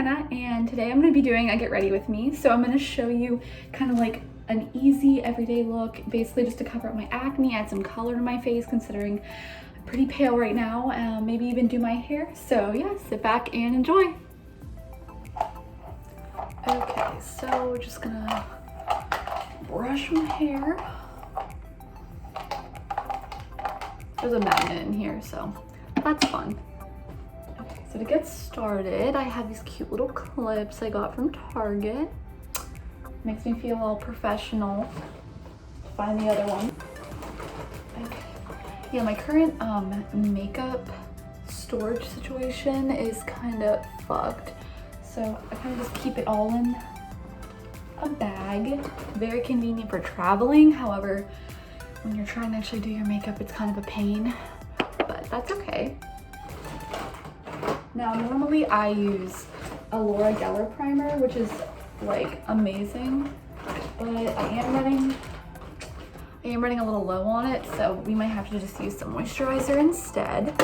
Hannah, and today I'm going to be doing a get ready with me. So I'm going to show you kind of like an easy everyday look, basically just to cover up my acne, add some color to my face considering I'm pretty pale right now, maybe even do my hair. So yeah, sit back and enjoy. Okay, so we're just gonna brush my hair. There's a magnet in here, so that's fun. Okay, so to get started, I have these cute little clips I got from Target. Makes me feel all professional. Find the other one. Okay. Yeah, my current makeup storage situation is kind of fucked. So I kind of just keep it all in a bag. Very convenient for traveling. However, when you're trying to actually do your makeup, it's kind of a pain, but that's okay. Now, normally I use a Laura Geller primer, which is like amazing, but I am running a little low on it, so we might have to just use some moisturizer instead.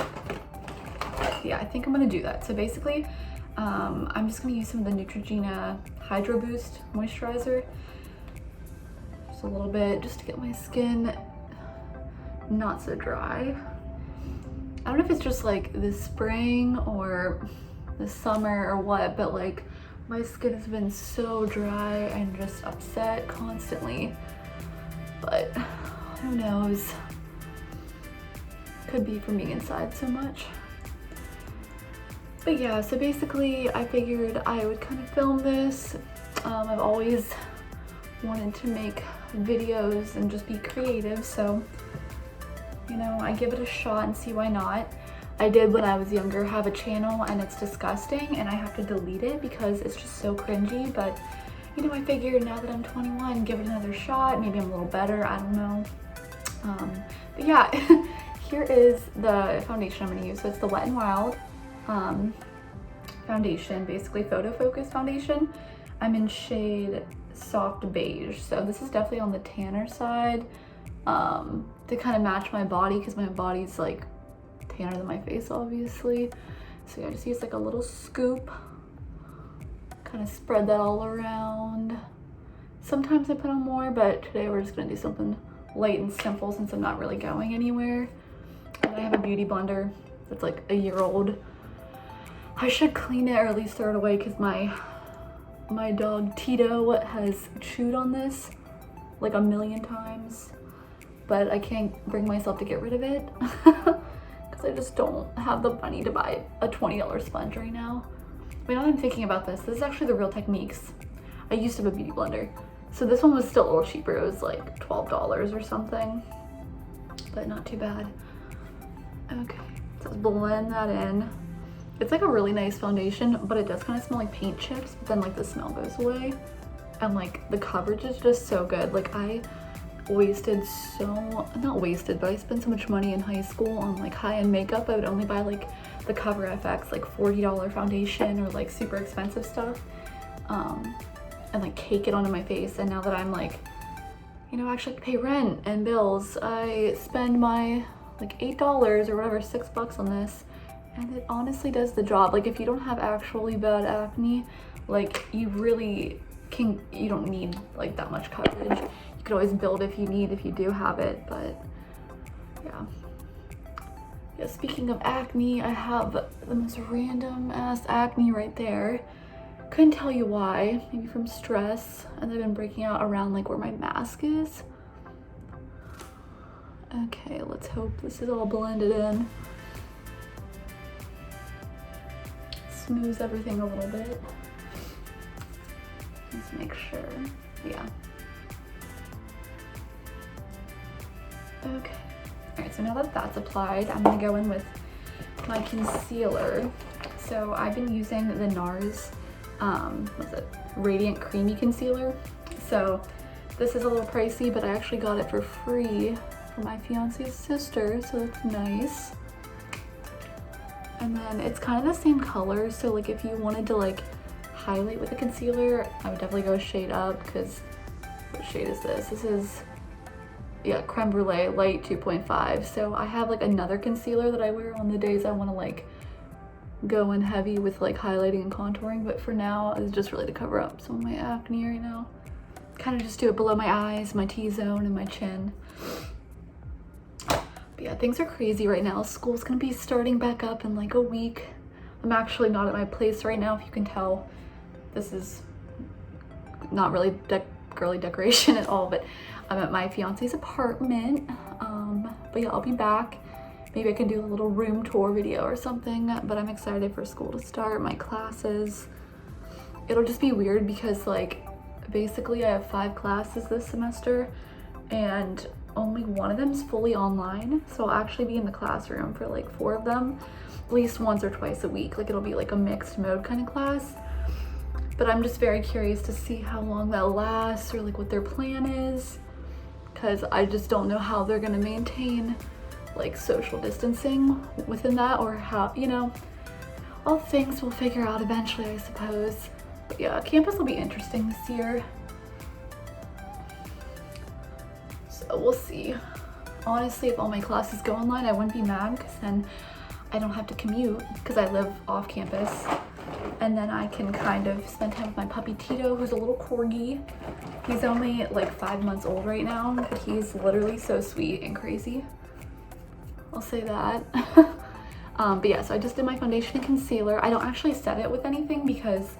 Yeah, I think I'm gonna do that. So basically, I'm just gonna use some of the Neutrogena Hydro Boost moisturizer. Just a little bit, just to get my skin not so dry. I don't know if it's just like the spring or the summer or what, but like my skin has been so dry and just upset constantly. But who knows? Could be from being inside so much. But yeah, so basically I figured I would kind of film this. I've always wanted to make videos and just be creative, so you know, I give it a shot and see why not. I did when I was younger have a channel and it's disgusting and I have to delete it because it's just so cringy, but you know, I figured now that I'm 21, give it another shot. Maybe I'm a little better, I don't know. But yeah, here is the foundation I'm gonna use. So it's the Wet n Wild foundation, basically photo focus foundation. I'm in shade Soft Beige, so this is definitely on the tanner side, to kind of match my body because my body's like tanner than my face, obviously. So yeah, I just use like a little scoop, kind of spread that all around. Sometimes I put on more, but today we're just gonna do something light and simple since I'm not really going anywhere. And I have a beauty blender that's like a year old. I should clean it or at least throw it away because my dog Tito has chewed on this like a million times, but I can't bring myself to get rid of it because I just don't have the money to buy a $20 sponge right now. But now that I'm thinking about this is actually the Real Techniques. I used to have a beauty blender, so this one was still a little cheaper. It was like $12 or something, but not too bad. Okay, so let's blend that in. It's like a really nice foundation, but it does kind of smell like paint chips, but then like the smell goes away. And like the coverage is just so good. Like I wasted not wasted, but I spent so much money in high school on like high-end makeup. I would only buy like the Cover FX like $40 foundation or like super expensive stuff, and like cake it onto my face. And now that I'm like, you know, actually pay rent and bills, I spend my like $8 or whatever, $6 on this. And it honestly does the job. Like if you don't have actually bad acne, like you don't need like that much coverage. You could always build if you do have it, but yeah. Yeah, speaking of acne, I have the most random ass acne right there. Couldn't tell you why, maybe from stress, and they've been breaking out around like where my mask is. Okay, let's hope this is all blended in. Smooth everything a little bit. Let's make sure. Yeah. Okay. All right, so now that that's applied, I'm gonna go in with my concealer. So I've been using the NARS, what's it? Radiant Creamy Concealer. So this is a little pricey, but I actually got it for free from my fiance's sister, so that's nice. And then it's kind of the same color, so like if you wanted to like highlight with a concealer, I would definitely go a shade up, because what shade is this? This is, yeah, Creme Brulee Light 2.5. So I have like another concealer that I wear on the days I want to like go in heavy with like highlighting and contouring, but for now it's just really to cover up some of my acne right now. Kind of just do it below my eyes, my T-zone, and my chin. But yeah, things are crazy right now. School's gonna be starting back up in like a week. I'm actually not at my place right now, if you can tell. This is not really girly decoration at all, but I'm at my fiance's apartment. But yeah, I'll be back. Maybe I can do a little room tour video or something, but I'm excited for school to start, my classes. It'll just be weird because like, basically I have 5 classes this semester and only one of them is fully online. So I'll actually be in the classroom for like 4 of them, at least once or twice a week. Like it'll be like a mixed mode kind of class. But I'm just very curious to see how long that lasts or like what their plan is, because I just don't know how they're gonna maintain like social distancing within that, or how, you know, all things we'll figure out eventually, I suppose. But yeah, campus will be interesting this year. So we'll see. Honestly, if all my classes go online, I wouldn't be mad because then I don't have to commute because I live off campus. And then I can kind of spend time with my puppy Tito, who's a little corgi. He's only like 5 months old right now, but he's literally so sweet and crazy. I'll say that. But yeah, so I just did my foundation and concealer. I don't actually set it with anything because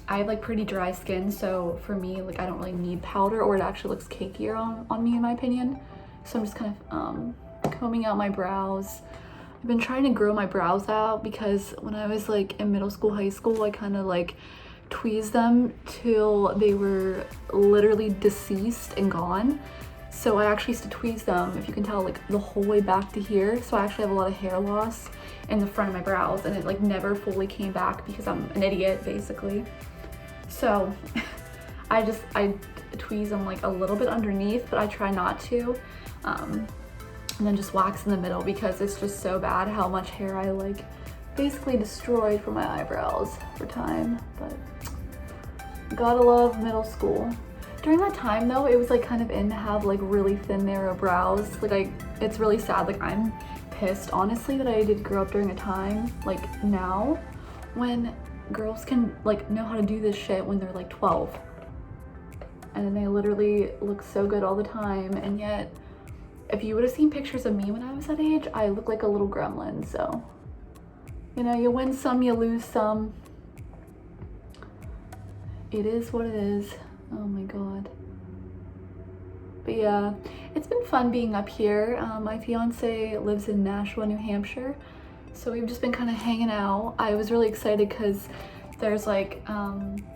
I have like pretty dry skin. So for me, like I don't really need powder, or it actually looks cakier on me in my opinion. So I'm just kind of combing out my brows. I've been trying to grow my brows out because when I was like in middle school, high school, I kind of like tweezed them till they were literally deceased and gone. So I actually used to tweeze them, if you can tell, like the whole way back to here. So I actually have a lot of hair loss in the front of my brows, and it like never fully came back because I'm an idiot basically. So I tweeze them like a little bit underneath, but I try not to. And then just wax in the middle because it's just so bad how much hair I like basically destroyed from my eyebrows for time. But gotta love middle school. During that time though, it was like kind of in to have like really thin narrow brows. Like it's really sad. Like I'm pissed honestly that I did grow up during a time like now when girls can like know how to do this shit when they're like 12. And then they literally look so good all the time, and yet if you would have seen pictures of me when I was that age, I look like a little gremlin. So, you know, you win some, you lose some. It is what it is. Oh my God. But yeah, it's been fun being up here. My fiance lives in Nashua, New Hampshire. So we've just been kind of hanging out. I was really excited because there's like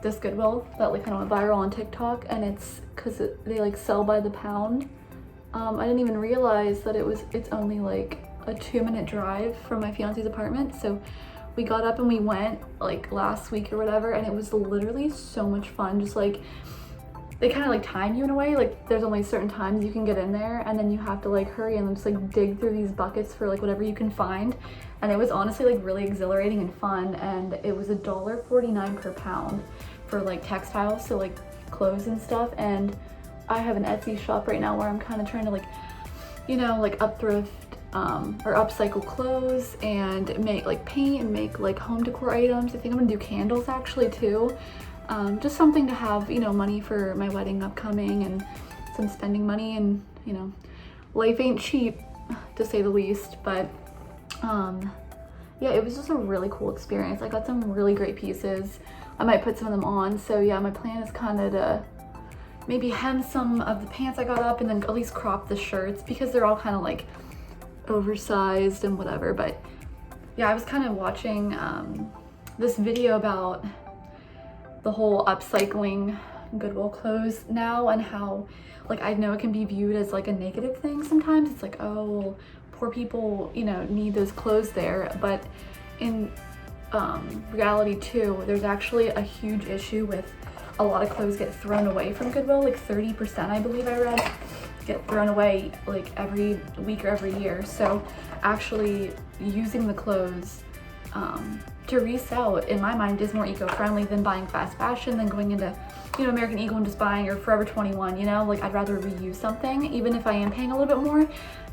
this Goodwill that like kind of went viral on TikTok, and it's because they like sell by the pound. I didn't even realize that it's only like a 2-minute drive from my fiance's apartment. So we got up and we went like last week or whatever, and it was literally so much fun. Just like they kind of like time you in a way, like there's only certain times you can get in there, and then you have to like hurry and just like dig through these buckets for like whatever you can find. And it was honestly like really exhilarating and fun, and it was $1.49 per pound for like textiles, so like clothes and stuff. And I have an Etsy shop right now where I'm kind of trying to like, you know, like upthrift or upcycle clothes and make like paint and make like home decor items. I think I'm gonna do candles actually too. Just something to have, you know, money for my wedding upcoming and some spending money, and you know, life ain't cheap to say the least. But yeah, it was just a really cool experience. I got some really great pieces. I might put some of them on. So yeah, my plan is kind of to maybe hem some of the pants I got up and then at least crop the shirts because they're all kind of like oversized and whatever. But yeah, I was kind of watching this video about the whole upcycling Goodwill clothes now, and how like I know it can be viewed as like a negative thing sometimes. It's like, oh well, poor people, you know, need those clothes there. But in reality too, there's actually a huge issue with a lot of clothes get thrown away from Goodwill. Like 30%, I believe I read, get thrown away like every week or every year. So actually using the clothes to resell, in my mind, is more eco-friendly than buying fast fashion, than going into, you know, American Eagle and just buying, or Forever 21, you know. Like I'd rather reuse something, even if I am paying a little bit more,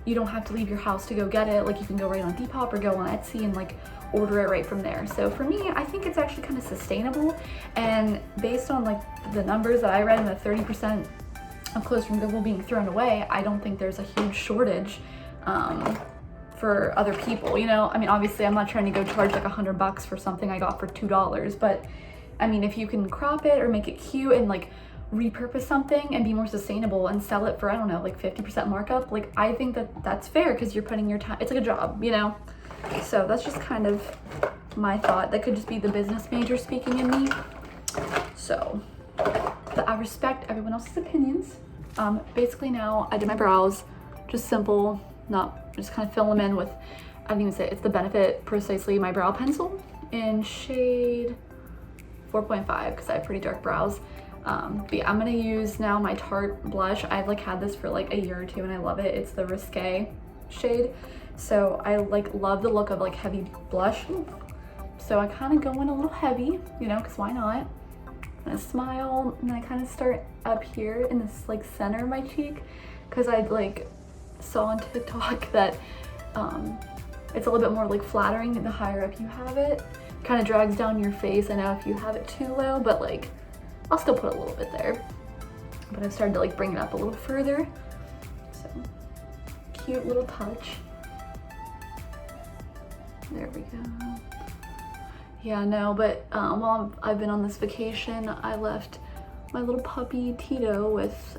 you don't have to leave your house to go get it. Like you can go right on Depop or go on Etsy and like order it right from there. So for me, I think it's actually kind of sustainable, and based on like the numbers that I read and the 30% of clothes from Goodwill being thrown away, I don't think there's a huge shortage for other people, you know? I mean, obviously I'm not trying to go charge like $100 for something I got for $2, but I mean, if you can crop it or make it cute and like repurpose something and be more sustainable and sell it for, I don't know, like 50% markup, like I think that that's fair because you're putting your time, it's like a job, you know? So that's just kind of my thought. That could just be the business major speaking in me. So, but I respect everyone else's opinions. Basically now I did my brows, just simple, not just kind of fill them in with, I didn't even say it, it's the Benefit Precisely My Brow Pencil in shade 4.5 because I have pretty dark brows. But yeah, I'm gonna use now my Tarte blush. I've like had this for like a year or two and I love it. It's the Risque shade. So I like love the look of like heavy blush. So I kind of go in a little heavy, you know, because why not? And I smile and I kind of start up here in this like center of my cheek because I like saw on TikTok that it's a little bit more like flattering the higher up you have it. Kind of drags down your face. I know if you have it too low, but like I'll still put a little bit there. But I've started to like bring it up a little further. So cute little touch. There we go. Yeah, no, but while I've been on this vacation, I left my little puppy Tito with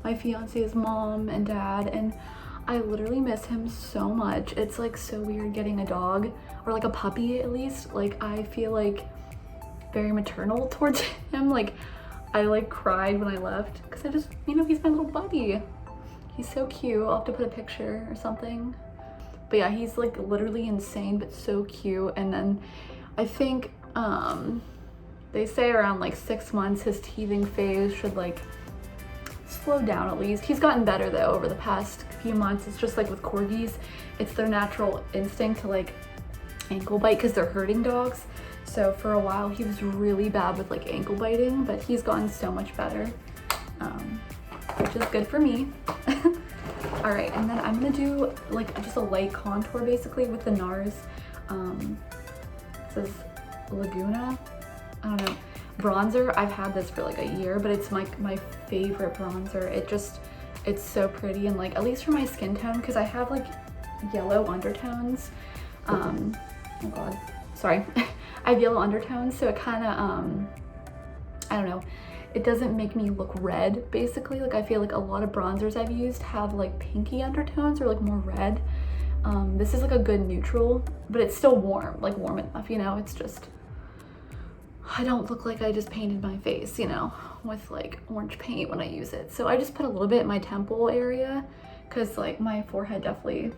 my fiance's mom and dad, and I literally miss him so much. It's like so weird getting a dog, or like a puppy at least. Like I feel like very maternal towards him. Like I like cried when I left because I just, you know, he's my little buddy. He's so cute. I'll have to put a picture or something. But yeah, he's like literally insane, but so cute. And then I think they say around like 6 months his teething phase should like slow down at least. He's gotten better though over the past few months. It's just like with corgis, it's their natural instinct to like ankle bite because they're herding dogs. So for a while he was really bad with like ankle biting, but he's gotten so much better, which is good for me. All right, and then I'm gonna do like just a light contour basically with the NARS. It says Laguna, I don't know, bronzer. I've had this for like a year, but it's like my favorite bronzer. It's so pretty, and like at least for my skin tone, because I have like yellow undertones. Oh god, sorry. I have yellow undertones, so it kind of, I don't know, it doesn't make me look red, basically. Like I feel like a lot of bronzers I've used have like pinky undertones or like more red. This is like a good neutral, but it's still warm, like warm enough, you know? It's just, I don't look like I just painted my face, you know, with like orange paint when I use it. So I just put a little bit in my temple area because like my forehead definitely,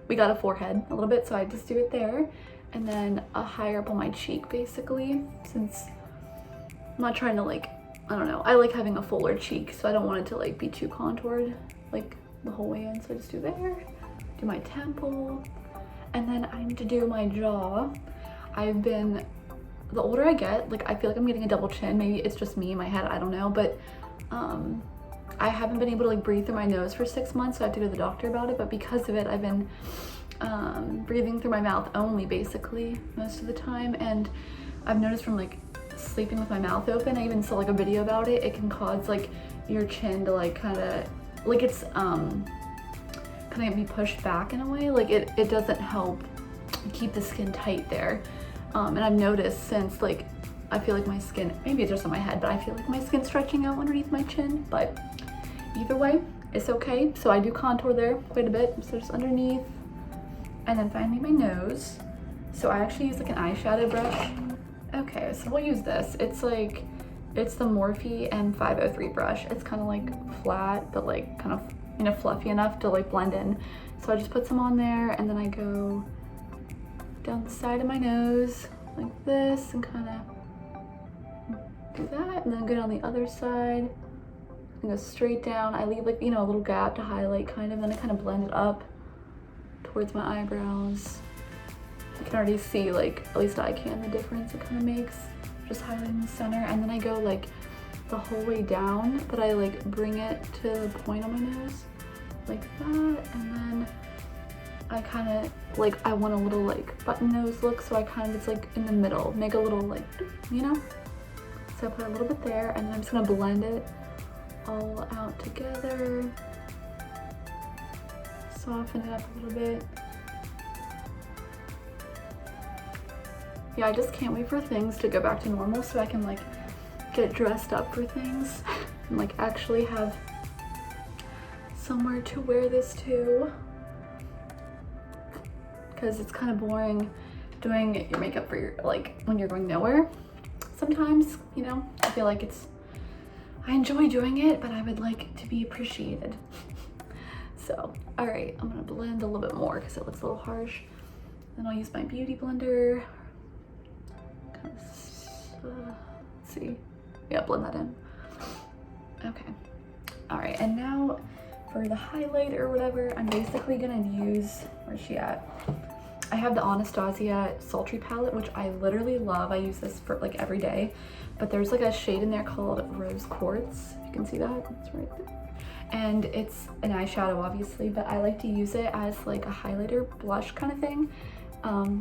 we got a forehead a little bit, so I just do it there. And then a higher up on my cheek basically, since I'm not trying to like, I don't know, I like having a fuller cheek, so I don't want it to like be too contoured like the whole way in. So I just do there, do my temple, and then I need to do my jaw. The older I get, like I feel like I'm getting a double chin. Maybe it's just me in my head, I don't know, but I haven't been able to like breathe through my nose for 6 months, so I have to go to the doctor about it. But because of it, I've been breathing through my mouth only basically most of the time, and I've noticed from like sleeping with my mouth open, I even saw like a video about it, it can cause like your chin to like kind of like it's kind of be pushed back in a way. Like it doesn't help keep the skin tight there. And I've noticed since like I feel like my skin, maybe it's just on my head, but I feel like my skin's stretching out underneath my chin. But either way, it's okay. So I do contour there quite a bit, so just underneath. And then finally my nose. So I actually use like an eyeshadow brush. Okay, so we'll use this. It's the Morphe M503 brush. It's kind of like flat, but like kind of, you know, fluffy enough to like blend in. So I just put some on there, and then I go down the side of my nose like this and kind of do that, and then go down the other side and go straight down. I leave like, you know, a little gap to highlight kind of, then I kind of blend it up towards my eyebrows. You can already see, like, at least I can, the difference it kind of makes, just highlighting the center. And then I go like the whole way down, but I like bring it to the point on my nose like that, and then I kind of like, I want a little like button nose look, so I kind of, it's like in the middle, make a little like, you know? So I put a little bit there, and then I'm just gonna blend it all out together. Soften it up a little bit. Yeah, I just can't wait for things to go back to normal so I can like get dressed up for things and like actually have somewhere to wear this to. Because it's kind of boring doing your makeup for your, like, when you're going nowhere. Sometimes, you know, I feel like I enjoy doing it, but I would like to be appreciated. So, all right, I'm gonna blend a little bit more because it looks a little harsh. Then I'll use my beauty blender. Kind of, let's see. Yeah, blend that in. Okay. All right, and now for the highlight or whatever, I'm basically gonna use, where's she at? I have the Anastasia Sultry palette, which I literally love. I use this for like every day, but there's like a shade in there called Rose Quartz. You can see that, it's right there. And it's an eyeshadow obviously, but I like to use it as like a highlighter blush kind of thing,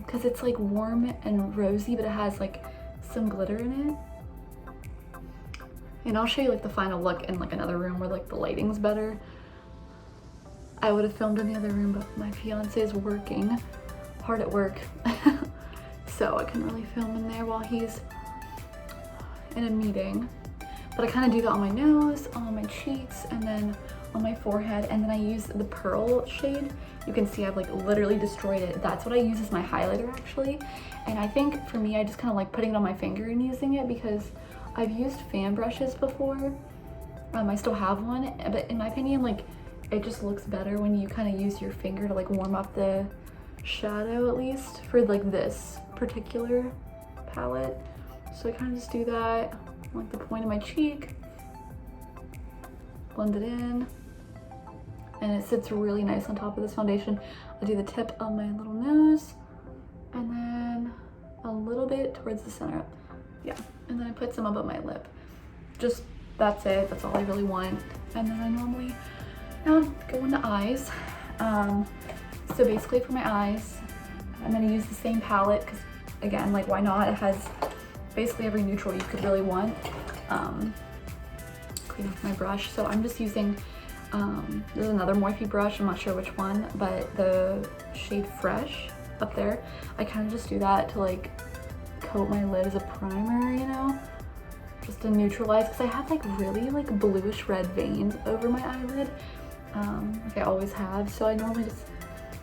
because it's like warm and rosy, but it has like some glitter in it. And I'll show you like the final look in like another room where like the lighting's better. I would have filmed in the other room, but my fiance is working hard at work. So I couldn't really film in there while he's in a meeting. But I kind of do that on my nose, on my cheeks, and then on my forehead. And then I use the Pearl shade. You can see I've like literally destroyed it. That's what I use as my highlighter actually. And I think for me, I just kind of like putting it on my finger and using it because I've used fan brushes before. I still have one, but in my opinion, like it just looks better when you kind of use your finger to like warm up the shadow, at least for like this particular palette. So I kind of just do that on like the point of my cheek, blend it in, and it sits really nice on top of this foundation. I do the tip of my little nose and then a little bit towards the center. Yeah, and then I put some above my lip. Just, that's it, that's all I really want. And then I normally now go into eyes. So basically for my eyes, I'm gonna use the same palette because again, like why not? It has basically every neutral you could really want. Clean off my brush. So I'm just using, there's another Morphe brush, I'm not sure which one, but the shade Fresh up there. I kind of just do that to like coat my lid as a primer, you know? Just to neutralize, because I have like really like bluish red veins over my eyelid. Like I always have, so I normally just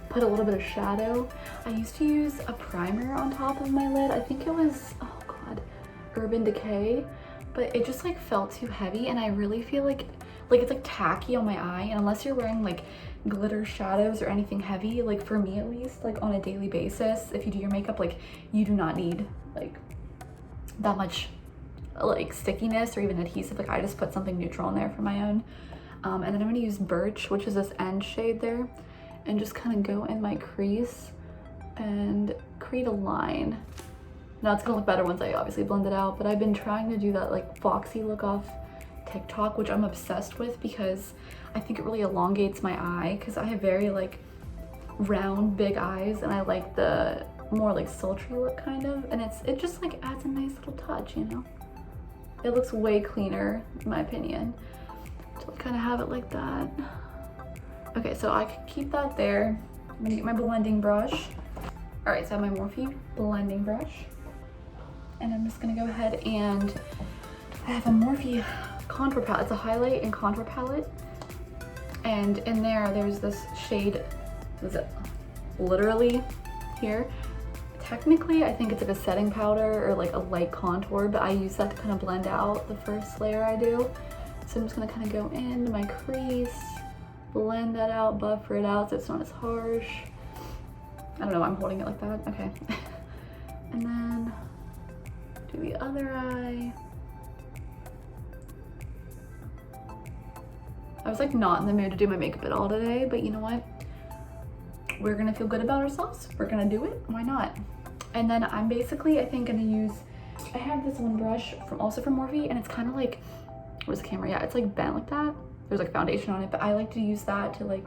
put a little bit of shadow. I used to use a primer on top of my lid. I think it was, oh god, Urban Decay, but it just like felt too heavy, and I really feel like it's like tacky on my eye, and unless you're wearing like glitter shadows or anything heavy, like for me at least, like on a daily basis, if you do your makeup, like you do not need like that much like stickiness or even adhesive. Like I just put something neutral in there for my own. And then I'm gonna use Birch, which is this end shade there, and just kind of go in my crease and create a line. Now it's gonna look better once I obviously blend it out, but I've been trying to do that like foxy look off TikTok, which I'm obsessed with because I think it really elongates my eye, because I have very like round big eyes, and I like the more like sultry look kind of, and it just like adds a nice little touch, you know? It looks way cleaner in my opinion to kind of have it like that. Okay, so I can keep that there. I'm gonna get my blending brush. All right, so I have my Morphe blending brush, and I'm just gonna go ahead and I have a Morphe contour palette. It's a highlight and contour palette, and in there's this shade, was it literally here? Technically, I think it's like a setting powder or like a light contour, but I use that to kind of blend out the first layer I do. So I'm just gonna kind of go into my crease, blend that out, buffer it out so it's not as harsh. I don't know why I'm holding it like that. Okay. And then do the other eye. I was like not in the mood to do my makeup at all today, but you know what? We're gonna feel good about ourselves. We're gonna do it, why not? And then I'm basically, I think, gonna use, I have this one brush also from Morphe, and it's kind of like, where's the camera? Yeah, it's like bent like that. there's like foundation on it, but I like to use that to like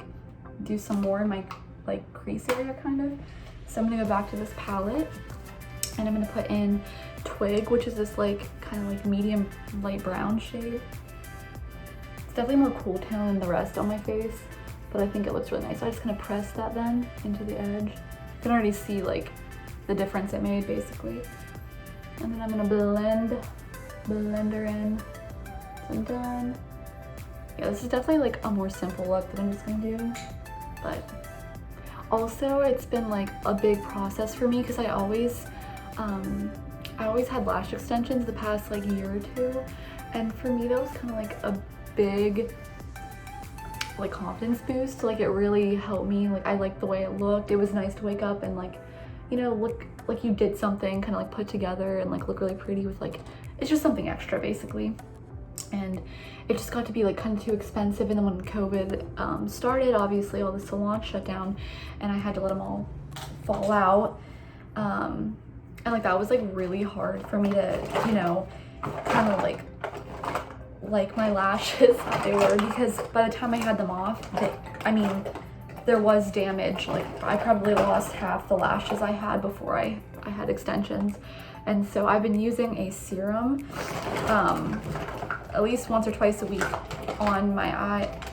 do some more in my like crease area kind of. So I'm gonna go back to this palette and I'm gonna put in Twig, which is this like kind of like medium light brown shade. It's definitely more cool tone than the rest on my face, but I think it looks really nice. So I just kind of press that then into the edge. You can already see like the difference it made basically. And then I'm gonna blend her in. So I'm done. Yeah, this is definitely like a more simple look that I'm just gonna do. But also it's been like a big process for me because I always had lash extensions the past like year or two. And for me that was kind of like a big like confidence boost. Like it really helped me. Like I liked the way it looked. It was nice to wake up and like, you know, look like you did something kind of like put together and like look really pretty with like, it's just something extra basically. And it just got to be like kind of too expensive. And then when COVID started, obviously all the salons shut down and I had to let them all fall out. And like that was like really hard for me to, you know, kind of like my lashes they were, because by the time I had them off, I mean, there was damage. Like I probably lost half the lashes I had before I had extensions. And so I've been using a serum at least once or twice a week on my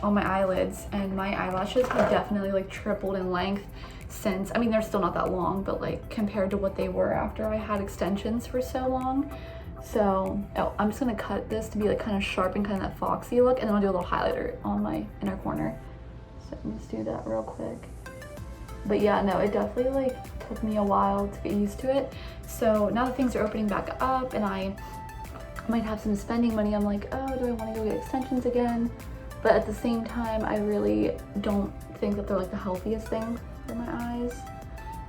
eyelids, and my eyelashes have definitely like tripled in length since. I mean, they're still not that long, but like compared to what they were after I had extensions for so long. So I'm just gonna cut this to be like kind of sharp and kind of that foxy look, and then I'll do a little highlighter on my inner corner. So let's do that real quick. But yeah, no, it definitely like took me a while to get used to it. So now that things are opening back up and I might have some spending money, I'm like, oh, do I want to go get extensions again? But at the same time, I really don't think that they're like the healthiest thing for my eyes.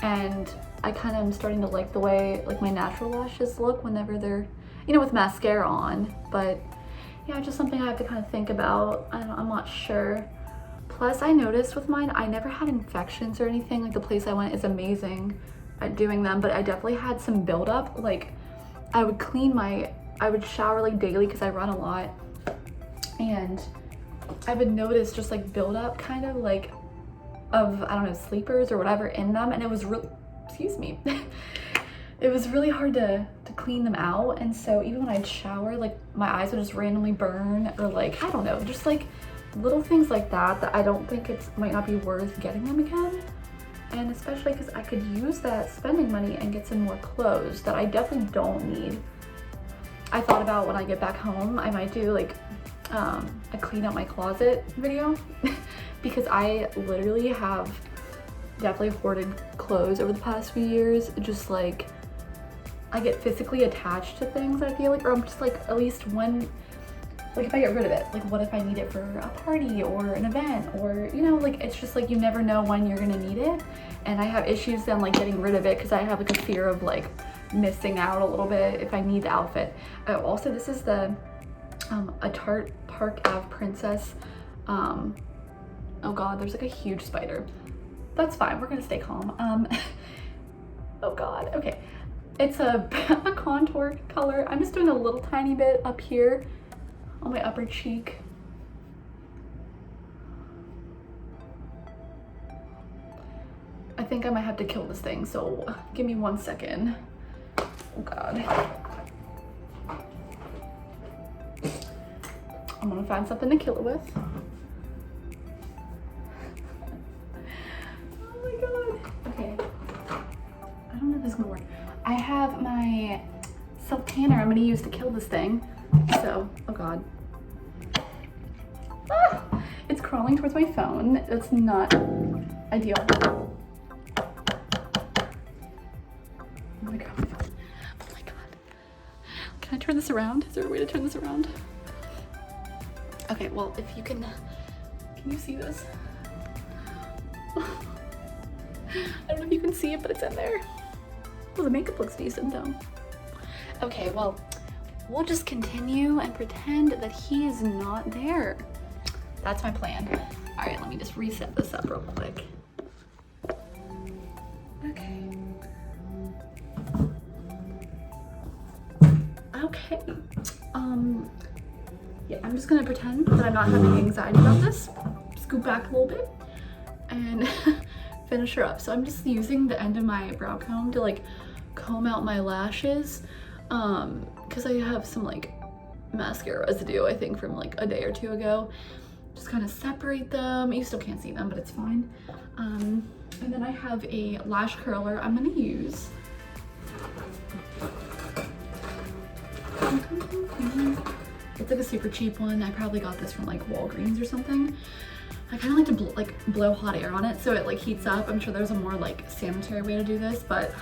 And I kind of am starting to like the way like my natural lashes look whenever they're, you know, with mascara on. But yeah, just something I have to kind of think about. I'm not sure. Plus I noticed with mine, I never had infections or anything. Like the place I went is amazing at doing them, but I definitely had some buildup. Like I would shower like daily because I run a lot, and I would notice just like buildup kind of like of, I don't know, sleepers or whatever in them, and it was really, excuse me, it was really hard to clean them out. And so even when I'd shower, like my eyes would just randomly burn, or like, I don't know, just like little things like that I don't think might not be worth getting them again. And especially because I could use that spending money and get some more clothes that I definitely don't need. I thought about when I get back home, I might do like a clean out my closet video because I literally have definitely hoarded clothes over the past few years. Just like I get physically attached to things, I feel like, or I'm just like, at least when, like if I get rid of it, like what if I need it for a party or an event, or, you know, like it's just like you never know when you're gonna need it. And I have issues then like getting rid of it because I have like a fear of like missing out a little bit if I need the outfit. Also, this is the a Tarte Park Ave Princess. Oh god, there's like a huge spider. That's fine, we're gonna stay calm. Oh god, okay. It's a contour color. I'm just doing a little tiny bit up here on my upper cheek. I think I might have to kill this thing, so give me 1 second. Oh god. I'm gonna find something to kill it with. Oh my god. Okay. I don't know if this is gonna work. I have my self tanner I'm gonna use to kill this thing. So, oh god. Ah, it's crawling towards my phone. That's not ideal. Oh my god. Oh my god. Can I turn this around? Is there a way to turn this around? Okay, well, if you can you see this? I don't know if you can see it, but it's in there. Well, the makeup looks decent though. Okay, well, we'll just continue and pretend that he is not there. That's my plan. All right, let me just reset this up real quick. Okay. Okay. yeah, I'm just gonna pretend that I'm not having anxiety about this. Scoop back a little bit and finish her up. So I'm just using the end of my brow comb to like comb out my lashes because I have some like mascara residue, I think, from like a day or two ago. Just kind of separate them. You still can't see them, but it's fine. And then I have a lash curler I'm gonna use. It's like a super cheap one. I probably got this from like Walgreens or something. I kind of like to blow hot air on it so it like heats up. I'm sure there's a more like sanitary way to do this, but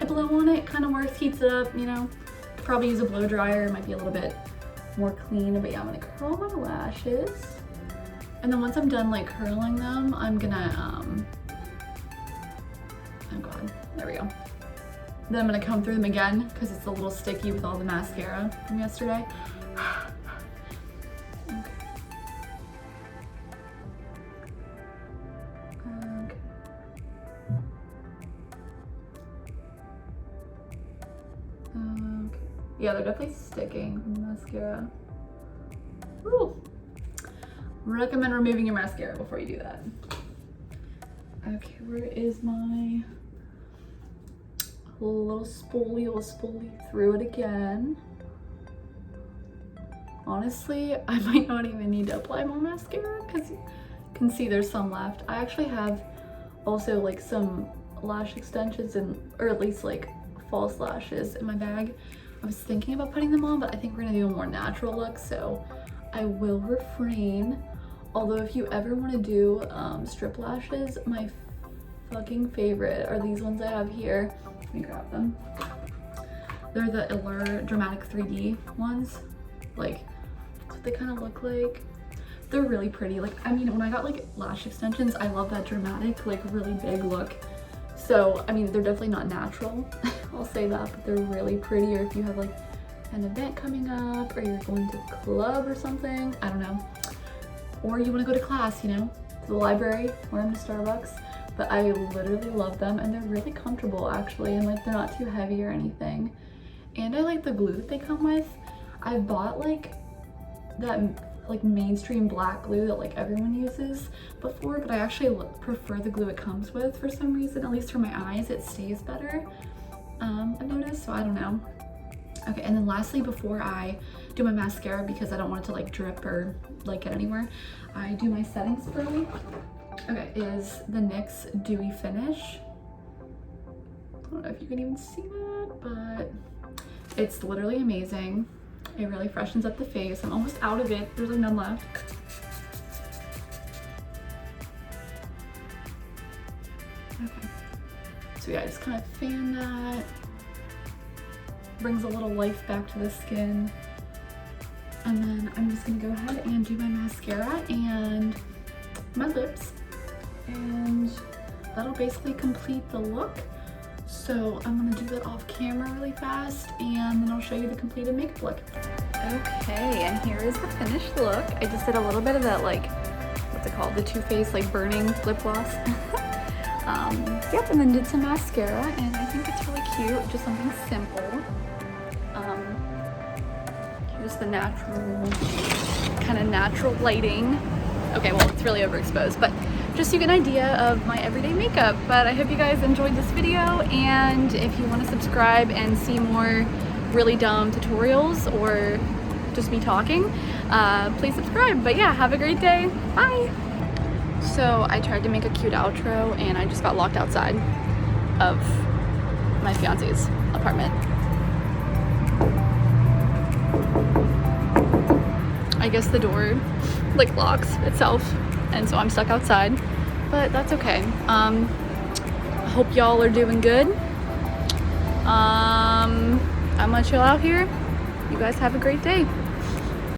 I blow on it, kind of works, heats it up, you know. Could probably use a blow dryer, it might be a little bit more clean, but yeah, I'm gonna curl my lashes. And then once I'm done like curling them, I'm gonna, oh God, there we go. Then I'm gonna comb through them again because it's a little sticky with all the mascara from yesterday. Yeah, they're definitely sticking from the mascara. Ooh. Recommend removing your mascara before you do that. Okay, where is my little spoolie? We'll spoolie through it again. Honestly, I might not even need to apply more mascara because you can see there's some left. I actually have also like some lash extensions or at least like false lashes in my bag. I was thinking about putting them on, but I think we're gonna do a more natural look, so I will refrain. Although if you ever wanna do strip lashes, my fucking favorite are these ones I have here. Let me grab them. They're the Allure Dramatic 3D ones. Like, that's what they kind of look like. They're really pretty. Like, I mean, when I got like lash extensions, I love that dramatic, like really big look. So, I mean, they're definitely not natural, I'll say that, but they're really pretty. Or if you have like an event coming up, or you're going to a club or something, I don't know. Or you wanna go to class, you know, to the library, wear them to Starbucks. But I literally love them, and they're really comfortable actually, and like they're not too heavy or anything. And I like the glue that they come with. I bought like that like mainstream black glue that like everyone uses before, but I actually prefer the glue it comes with for some reason. At least for my eyes, it stays better. I've noticed, so I don't know. Okay, and then lastly, before I do my mascara, because I don't want it to like drip or like get anywhere, I do my setting spray. Okay, is the NYX Dewy Finish. I don't know if you can even see that, but it's literally amazing. It really freshens up the face. I'm almost out of it. There's like none left. Okay. So yeah, I just kind of fan that. Brings a little life back to the skin. And then I'm just gonna go ahead and do my mascara and my lips. And that'll basically complete the look. So I'm gonna do that off camera really fast, and then I'll show you the completed makeup look. Okay, and here is the finished look. I just did a little bit of that, like, what's it called? The Too Faced like burning lip gloss. Yep, and then did some mascara, and I think it's really cute, just something simple. Here's the natural, kind of natural lighting. Okay, well, it's really overexposed, but just so you get an idea of my everyday makeup. But I hope you guys enjoyed this video, and if you want to subscribe and see more really dumb tutorials or just me talking, please subscribe. But yeah, have a great day. Bye. So I tried to make a cute outro, and I just got locked outside of my fiance's apartment. I guess the door like locks itself, and so I'm stuck outside, but that's okay. I hope y'all are doing good. I'm gonna chill out here. You guys have a great day.